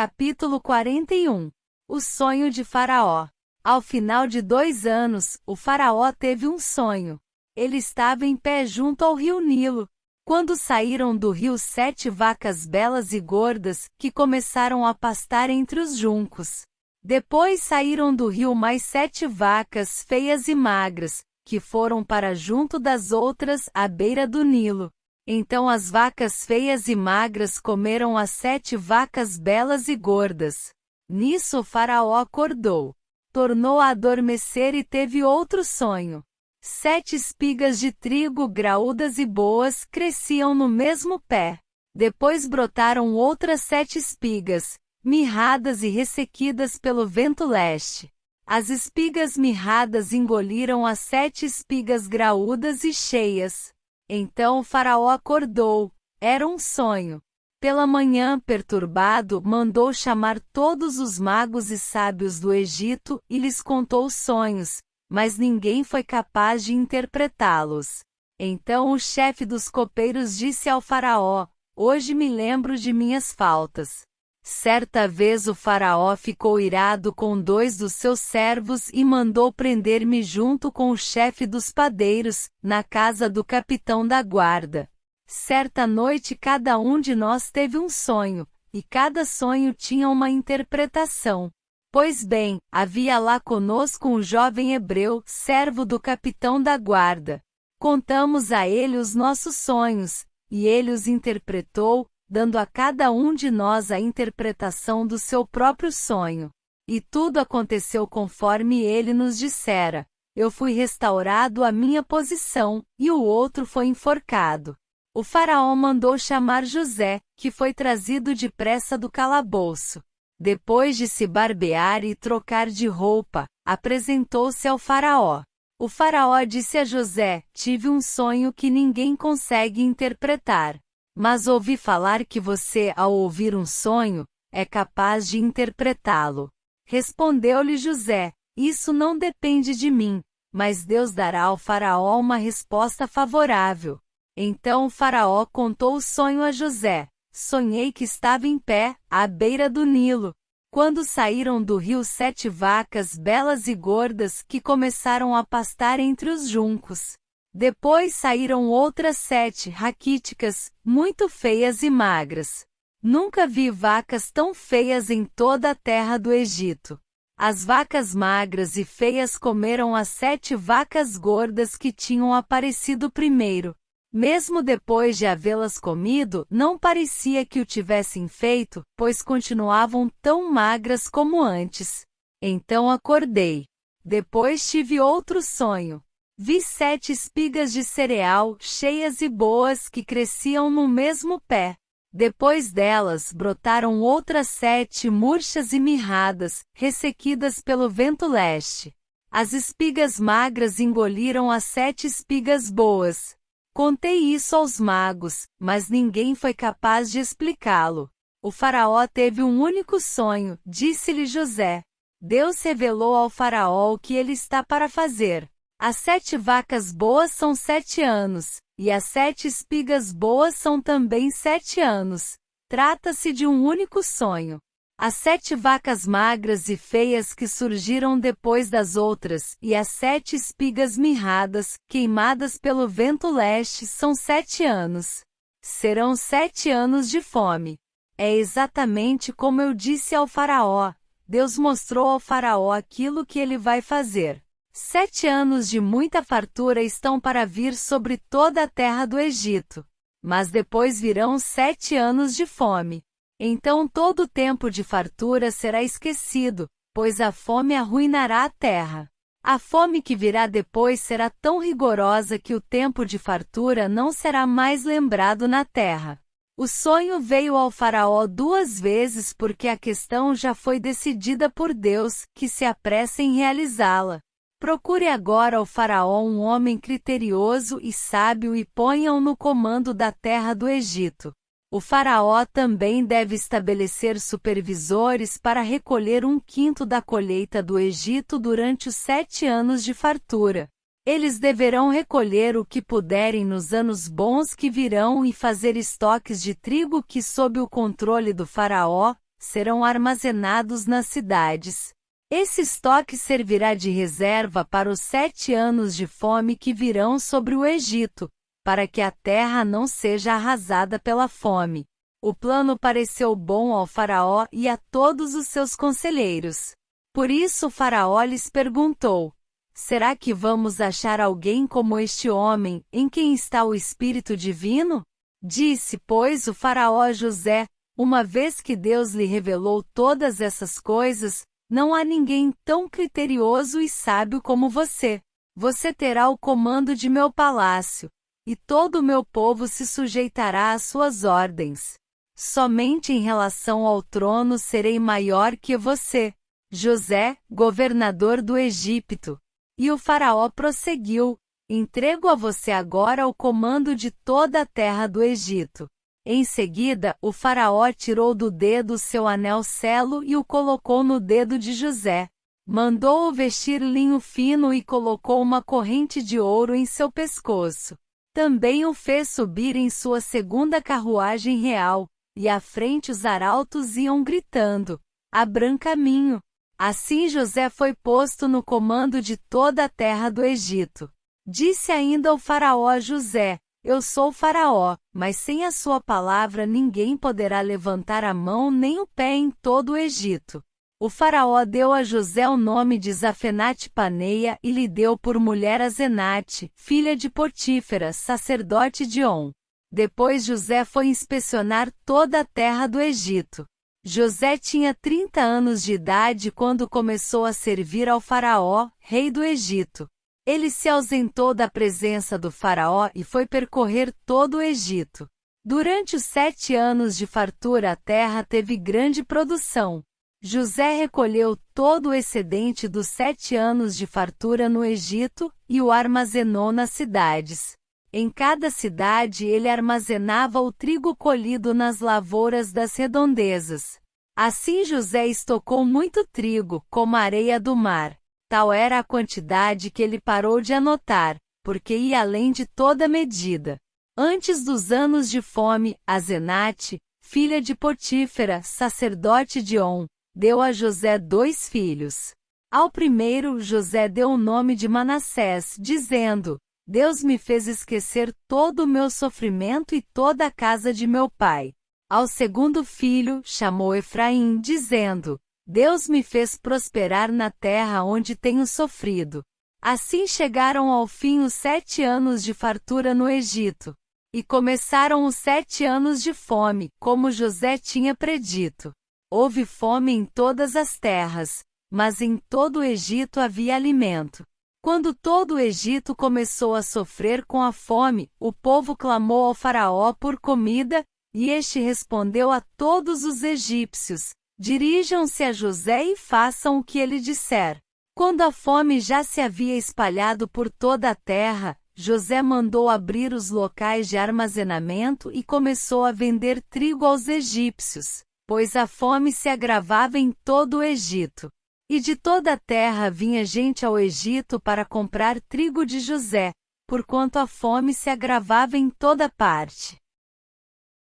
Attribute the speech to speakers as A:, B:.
A: Capítulo 41. O sonho de Faraó. Ao final de 2 anos, o faraó teve um sonho. Ele estava em pé junto ao rio Nilo. Quando saíram do rio 7 vacas belas e gordas, que começaram a pastar entre os juncos. Depois saíram do rio mais 7 vacas feias e magras, que foram para junto das outras à beira do Nilo. Então as vacas feias e magras comeram as 7 vacas belas e gordas. Nisso o faraó acordou. Tornou a adormecer e teve outro sonho. 7 espigas de trigo graúdas e boas cresciam no mesmo pé. Depois brotaram outras 7 espigas, mirradas e ressequidas pelo vento leste. As espigas mirradas engoliram as 7 espigas graúdas e cheias. Então o faraó acordou. Era um sonho. Pela manhã, perturbado, mandou chamar todos os magos e sábios do Egito e lhes contou os sonhos, mas ninguém foi capaz de interpretá-los. Então o chefe dos copeiros disse ao faraó: "Hoje me lembro de minhas faltas." Certa vez o faraó ficou irado com 2 dos seus servos e mandou prender-me junto com o chefe dos padeiros, na casa do capitão da guarda. Certa noite cada um de nós teve um sonho, e cada sonho tinha uma interpretação. Pois bem, havia lá conosco um jovem hebreu, servo do capitão da guarda. Contamos a ele os nossos sonhos, e ele os interpretou, dando a cada um de nós a interpretação do seu próprio sonho. E tudo aconteceu conforme ele nos dissera. Eu fui restaurado à minha posição, e o outro foi enforcado. O faraó mandou chamar José, que foi trazido depressa do calabouço. Depois de se barbear e trocar de roupa, apresentou-se ao faraó. O faraó disse a José: "Tive um sonho que ninguém consegue interpretar. Mas ouvi falar que você, ao ouvir um sonho, é capaz de interpretá-lo." Respondeu-lhe José: "Isso não depende de mim, mas Deus dará ao faraó uma resposta favorável." Então o faraó contou o sonho a José. "Sonhei que estava em pé, à beira do Nilo. Quando saíram do rio 7 vacas belas e gordas que começaram a pastar entre os juncos. Depois saíram outras 7 raquíticas, muito feias e magras. Nunca vi vacas tão feias em toda a terra do Egito. As vacas magras e feias comeram as 7 vacas gordas que tinham aparecido primeiro. Mesmo depois de havê-las comido, não parecia que o tivessem feito, pois continuavam tão magras como antes. Então acordei. Depois tive outro sonho. Vi 7 espigas de cereal, cheias e boas, que cresciam no mesmo pé. Depois delas brotaram outras 7 murchas e mirradas, ressequidas pelo vento leste. As espigas magras engoliram as 7 espigas boas. Contei isso aos magos, mas ninguém foi capaz de explicá-lo. O faraó teve um único sonho, disse-lhe José. Deus revelou ao faraó o que ele está para fazer. As 7 vacas boas são 7 anos, e as 7 espigas boas são também 7 anos. Trata-se de um único sonho. As 7 vacas magras e feias que surgiram depois das outras, e as 7 espigas mirradas, queimadas pelo vento leste, são 7 anos. Serão 7 anos de fome. É exatamente como eu disse ao faraó. Deus mostrou ao faraó aquilo que ele vai fazer. 7 anos de muita fartura estão para vir sobre toda a terra do Egito. Mas depois virão 7 anos de fome. Então todo o tempo de fartura será esquecido, pois a fome arruinará a terra. A fome que virá depois será tão rigorosa que o tempo de fartura não será mais lembrado na terra. O sonho veio ao faraó 2 vezes porque a questão já foi decidida por Deus, que se apressa em realizá-la. Procure agora ao faraó um homem criterioso e sábio e ponha-o no comando da terra do Egito. O faraó também deve estabelecer supervisores para recolher 1/5 da colheita do Egito durante os 7 anos de fartura. Eles deverão recolher o que puderem nos anos bons que virão e fazer estoques de trigo que, sob o controle do faraó, serão armazenados nas cidades. Esse estoque servirá de reserva para os 7 anos de fome que virão sobre o Egito, para que a terra não seja arrasada pela fome. O plano pareceu bom ao faraó e a todos os seus conselheiros. Por isso o faraó lhes perguntou: será que vamos achar alguém como este homem, em quem está o Espírito Divino? Disse, pois, o faraó a José: uma vez que Deus lhe revelou todas essas coisas, não há ninguém tão criterioso e sábio como você. Você terá o comando de meu palácio, e todo o meu povo se sujeitará às suas ordens. Somente em relação ao trono serei maior que você, José, governador do Egito. E o faraó prosseguiu: entrego a você agora o comando de toda a terra do Egito. Em seguida, o faraó tirou do dedo seu anel selo e o colocou no dedo de José. Mandou-o vestir linho fino e colocou uma corrente de ouro em seu pescoço. Também o fez subir em sua segunda carruagem real, e à frente os arautos iam gritando: abram caminho. Assim José foi posto no comando de toda a terra do Egito. Disse ainda o faraó a José: eu sou o faraó, mas sem a sua palavra ninguém poderá levantar a mão nem o pé em todo o Egito. O faraó deu a José o nome de Zafenate-Paneia e lhe deu por mulher Asenate, filha de Potífera, sacerdote de On. Depois José foi inspecionar toda a terra do Egito. José tinha 30 anos de idade quando começou a servir ao faraó, rei do Egito. Ele se ausentou da presença do faraó e foi percorrer todo o Egito. Durante os 7 anos de fartura a terra teve grande produção. José recolheu todo o excedente dos 7 anos de fartura no Egito e o armazenou nas cidades. Em cada cidade ele armazenava o trigo colhido nas lavouras das redondezas. Assim José estocou muito trigo, como a areia do mar. Tal era a quantidade que ele parou de anotar, porque ia além de toda medida. Antes dos anos de fome, Asenate, filha de Potífera, sacerdote de On, deu a José 2 filhos. Ao primeiro, José deu o nome de Manassés, dizendo: Deus me fez esquecer todo o meu sofrimento e toda a casa de meu pai. Ao segundo filho, chamou Efraim, dizendo: Deus me fez prosperar na terra onde tenho sofrido. Assim chegaram ao fim os 7 anos de fartura no Egito. E começaram os 7 anos de fome, como José tinha predito. Houve fome em todas as terras, mas em todo o Egito havia alimento. Quando todo o Egito começou a sofrer com a fome, o povo clamou ao faraó por comida, e este respondeu a todos os egípcios: dirijam-se a José e façam o que ele disser. Quando a fome já se havia espalhado por toda a terra, José mandou abrir os locais de armazenamento e começou a vender trigo aos egípcios, pois a fome se agravava em todo o Egito. E de toda a terra vinha gente ao Egito para comprar trigo de José, porquanto a fome se agravava em toda parte.